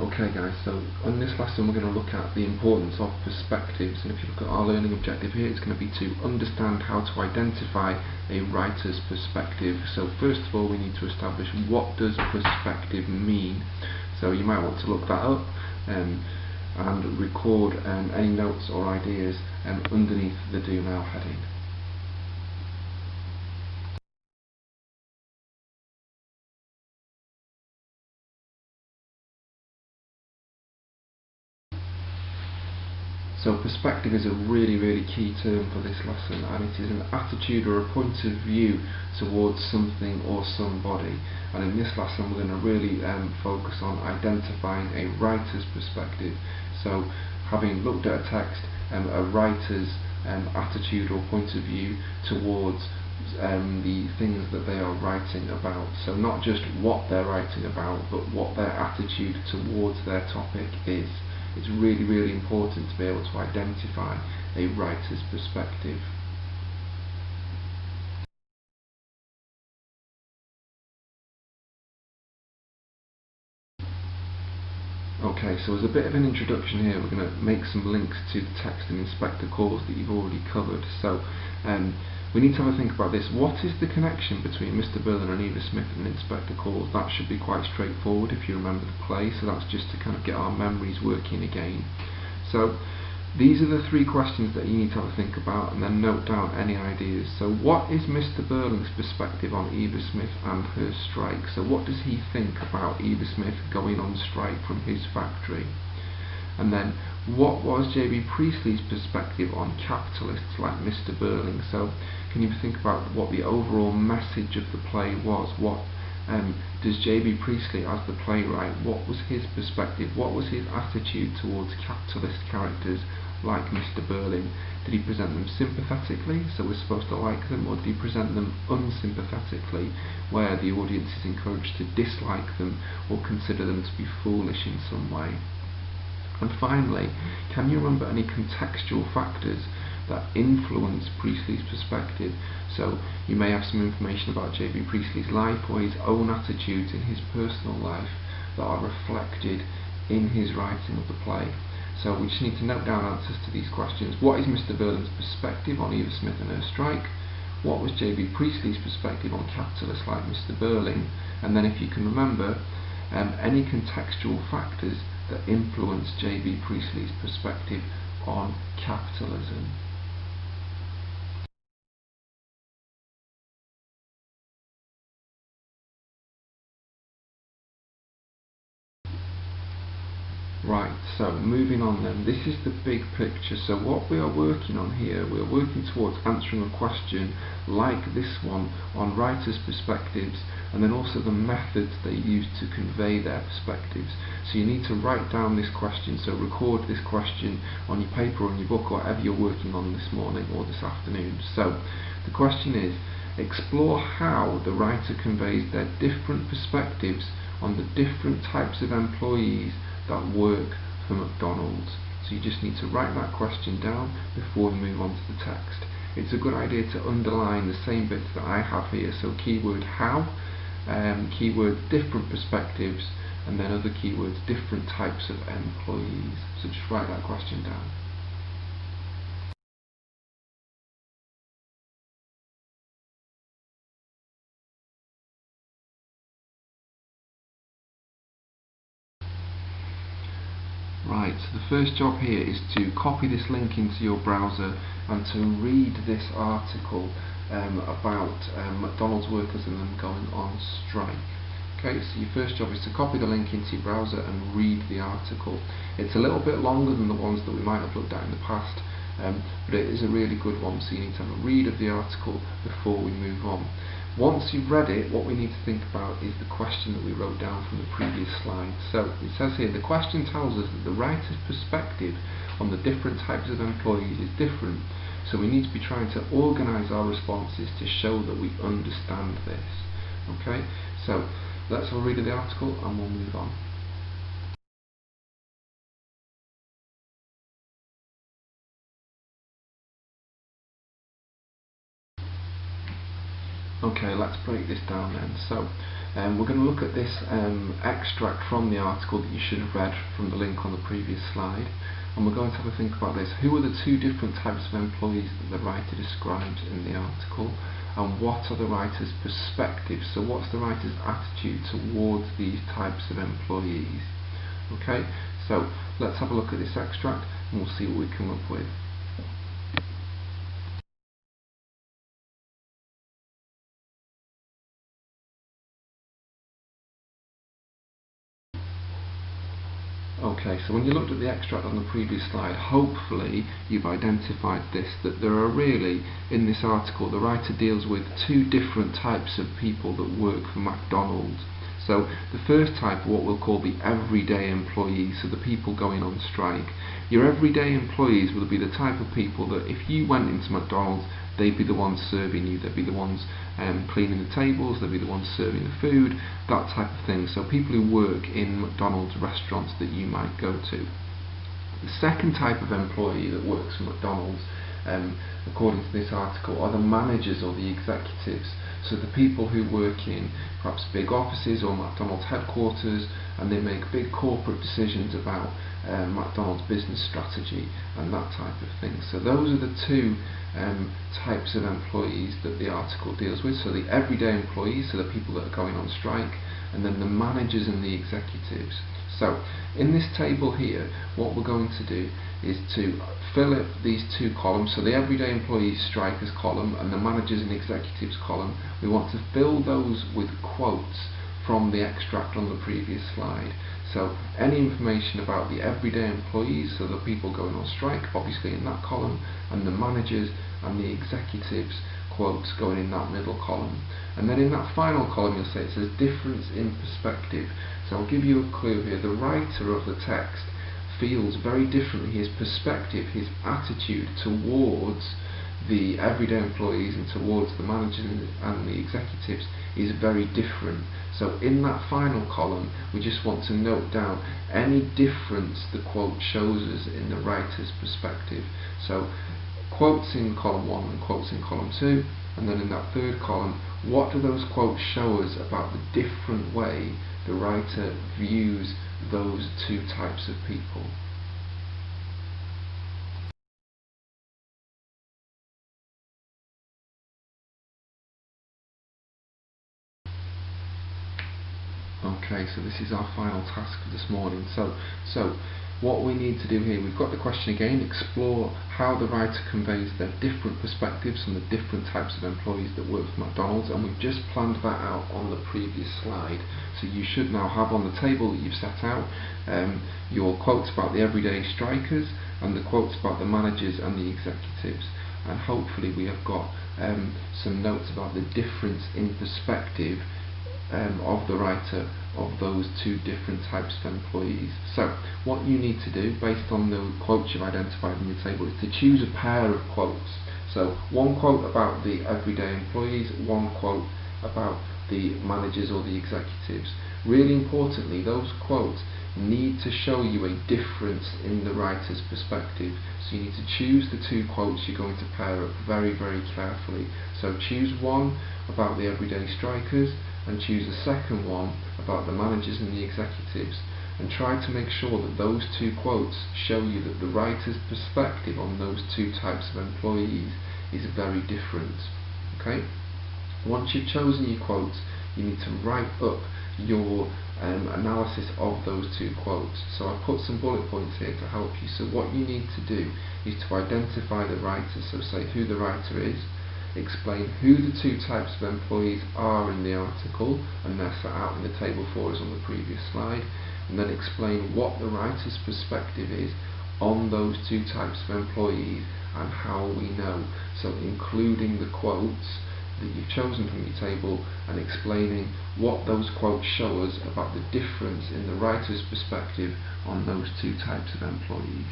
Okay guys, so on this lesson we're going to look at the importance of perspectives, and if you look at our learning objective here, it's going to be to understand how to identify a writer's perspective. So first of all we need to establish what does perspective mean. So you might want to look that up and record any notes or ideas underneath the Do Now heading. So perspective is a really key term for this lesson, and it is an attitude or a point of view towards something or somebody. And in this lesson we're going to really focus on identifying a writer's perspective. So having looked at a text, a writer's attitude or point of view towards the things that they are writing about. So not just what they're writing about, but what their attitude towards their topic is. It's really important to be able to identify a writer's perspective. Okay, so as a bit of an introduction here, we're going to make some links to the text and inspector calls that you've already covered. So we need to have a think about this. What is the connection between Mr. Berlin and Eva Smith and inspector calls? That should be quite straightforward if you remember the play, so that's just to kind of get our memories working again. So these are the three questions that you need to have a think about, and then note down any ideas. So what is Mr. Berling's perspective on Eva Smith and her strike? So what does he think about Eva Smith going on strike from his factory? And then what was J.B. Priestley's perspective on capitalists like Mr. Berling? So can you think about what the overall message of the play was? What does J.B. Priestley, as the playwright, what was his perspective? What was his attitude towards capitalist characters like Mr. Berling? Did he present them sympathetically, so we're supposed to like them, or did he present them unsympathetically, where the audience is encouraged to dislike them or consider them to be foolish in some way? And finally, can you remember any contextual factors that influence Priestley's perspective? So you may have some information about J.B. Priestley's life or his own attitudes in his personal life that are reflected in his writing of the play. So we just need to note down answers to these questions. What is Mr. Berling's perspective on Eva Smith and her strike? What was J.B. Priestley's perspective on capitalists like Mr. Berling? And then if you can remember, any contextual factors that influence J.B. Priestley's perspective on capitalism. Right, so moving on then, this is the big picture. So what we are working on here, we are working towards answering a question like this one on writers' perspectives, and then also the methods they use to convey their perspectives. So you need to write down this question, so record this question on your paper or on your book or whatever you're working on this morning or this afternoon. So the question is, explore how the writer conveys their different perspectives on the different types of employees that work for McDonald's. So you just need to write that question down before you move on to the text. It's a good idea to underline the same bits that I have here, so keyword how, keyword different perspectives, and then other keywords different types of employees. So just write that question down. Right, so the first job here is to copy this link into your browser and to read this article about McDonald's workers and them going on strike. Okay, so your first job is to copy the link into your browser and read the article. It's a little bit longer than the ones that we might have looked at in the past, but it is a really good one, so you need to have a read of the article before we move on. Once you've read it, what we need to think about is the question that we wrote down from the previous slide. So it says here, the question tells us that the writer's perspective on the different types of employees is different. So we need to be trying to organise our responses to show that we understand this. Okay, so let's have a read of the article and we'll move on. Okay, let's break this down then. So we're going to look at this extract from the article that you should have read from the link on the previous slide, and we're going to have a think about this. Who are the two different types of employees that the writer describes in the article, and what are the writer's perspectives? So what's the writer's attitude towards these types of employees? Okay, so let's have a look at this extract and we'll see what we come up with. Okay, so when you looked at the extract on the previous slide, hopefully you've identified this, that there are really, in this article, the writer deals with two different types of people that work for McDonald's. So the first type are what we'll call the everyday employees, so the people going on strike. Your everyday employees will be the type of people that if you went into McDonald's, they'd be the ones serving you, they'd be the ones cleaning the tables, they'd be the ones serving the food, that type of thing. So people who work in McDonald's restaurants that you might go to. The second type of employee that works for McDonald's, according to this article, are the managers or the executives. So the people who work in perhaps big offices or McDonald's headquarters, and they make big corporate decisions about McDonald's business strategy and that type of thing. So those are the two types of employees that the article deals with. So the everyday employees, so the people that are going on strike, and then the managers and the executives. So in this table here, what we're going to do is to fill up these two columns. So the everyday employees strikers column and the managers and executives column, we want to fill those with quotes from the extract on the previous slide. So any information about the everyday employees, so the people going on strike, obviously in that column, and the managers and the executives, quotes going in that middle column. And then in that final column you'll see it says difference in perspective. So I'll give you a clue here. The writer of the text feels very differently. His perspective, his attitude towards the everyday employees and towards the managers and the executives is very different. So in that final column we just want to note down any difference the quote shows us in the writer's perspective. So quotes in column 1 and quotes in column 2, and then in that third column, what do those quotes show us about the different way the writer views those two types of people? Okay, so this is our final task for this morning. So what we need to do here, we've got the question again, explore how the writer conveys their different perspectives from the different types of employees that work for McDonald's, and we've just planned that out on the previous slide. So you should now have on the table that you've set out your quotes about the everyday strikers and the quotes about the managers and the executives, and hopefully we have got some notes about the difference in perspective of the writer of those two different types of employees. So what you need to do, based on the quotes you've identified in your table, is to choose a pair of quotes. So one quote about the everyday employees, one quote about the managers or the executives. Really importantly, those quotes need to show you a difference in the writer's perspective. So you need to choose the two quotes you're going to pair up very, very carefully. So choose one about the everyday strikers and choose the second one about the managers and the executives, and try to make sure that those two quotes show you that the writer's perspective on those two types of employees is very different. Okay? Once you've chosen your quotes, you need to write up your analysis of those two quotes. So I've put some bullet points here to help you. So what you need to do is to identify the writer, so say who the writer is, explain who the two types of employees are in the article, and they're set out in the table for us on the previous slide, and then explain what the writer's perspective is on those two types of employees and how we know. So including the quotes that you've chosen from your table and explaining what those quotes show us about the difference in the writer's perspective on those two types of employees.